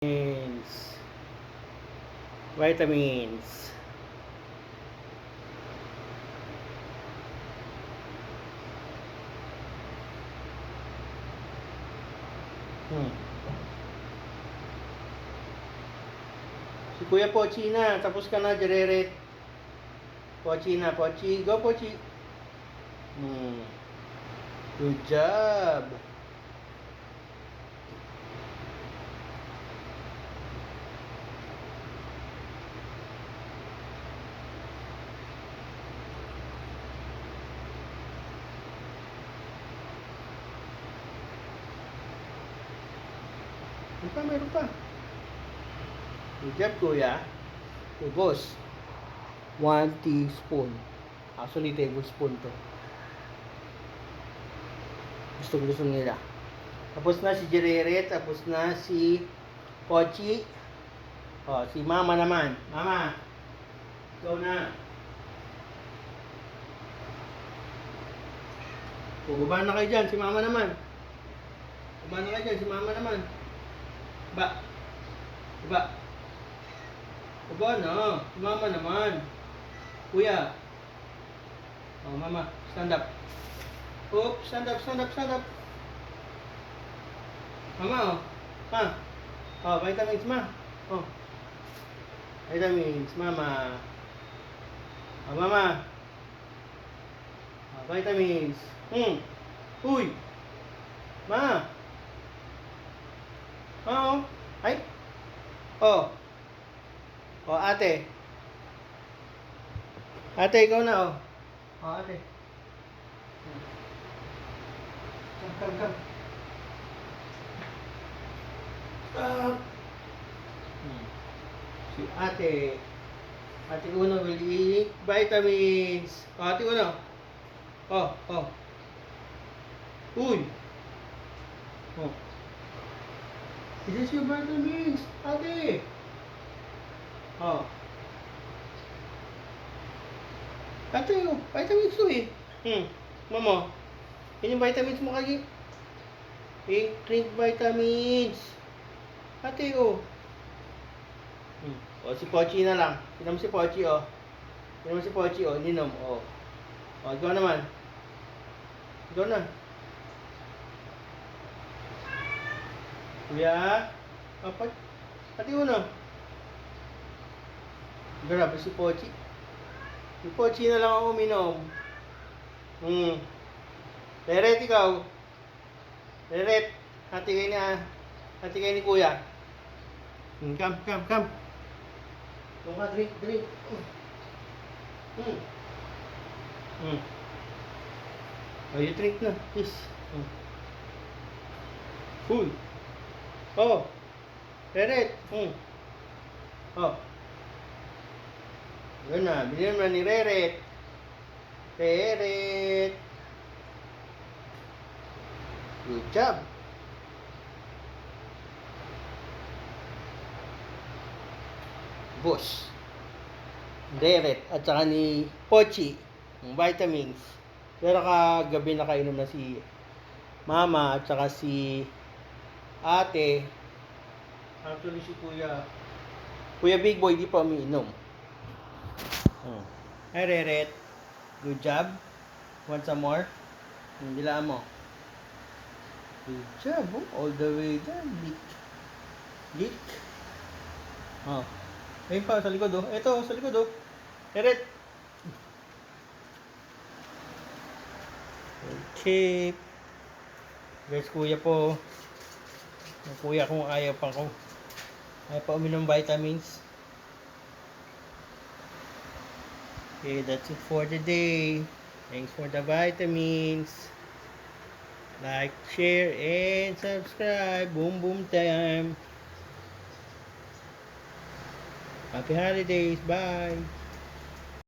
Vitamins. Vitamins. Si Kuya Pochi na. Tapos ka na, Jereret. Pochi na, Pochi. Go, Pochi. Good job. Meron pa. Good job, Kuya. Ubos. 1 teaspoon. Actually, tablespoon to. Gusto nila. Tapos na si Jereret. Tapos na si Pochi. O, si Mama naman. Mama. Go na. Bumaba na kayo dyan. Si Mama naman. Bumaba na kayo dyan. Si Mama naman. Ba. Baba na. Si Mama naman. Kuya. Oh, Mama. Stand up. Oh, stand up. Mama, oh. Ha? Oh, vitamins, ma. Oh. Vitamins, Mama. Oh, Mama. Oh, vitamins. Uy. Ma. Oh. Ay. Oh. Oh, ate. Ate, ikaw na, oh. Oh, ate. Come. Si ate. Ate Uno will eat vitamins. Oh, ate Uno. Oh. Uy. Oh. This is your vitamins, ate. Oh. Ate, oh. Vitamins to eh. Mama. Yan yung vitamins mo kagi. Drink vitamins. Ate, oh. O, si Pochi na lang. Tinan mo si Pochi, oh. Ininom, oh. O, ikaw naman. Ikaw na. Kuya. Apat. Ate, Uno. Grabe si Pochi. Si Pochi na lang ako uminom. Reret, ikaw. Reret. Hati kayo ni Kuya. Come. Kung ka, drink. Oh, you drink na, please. Cool. Oh. Reret. Oh. Yun na, bilhin mo ni Reret. Good job. Boss. Reret at saka ni Pochi ng vitamins. Pero kagabi nakainom na si Mama at saka si ate. Actually si Kuya Big Boy di pa umiinom. Hi Reret. Good job. Want some more? Dilaan mo. Good job. All the way down. Lick. Oh. Ayun pa, sa likod, oh. Ito, sa likod, oh. Eret. Okay. Guys, Kuya po. Yung Kuya kung ayaw pa uminom vitamins. Okay, that's it for the day. Thanks for the vitamins. Like, share, and subscribe. Boom time. Happy holidays. Bye.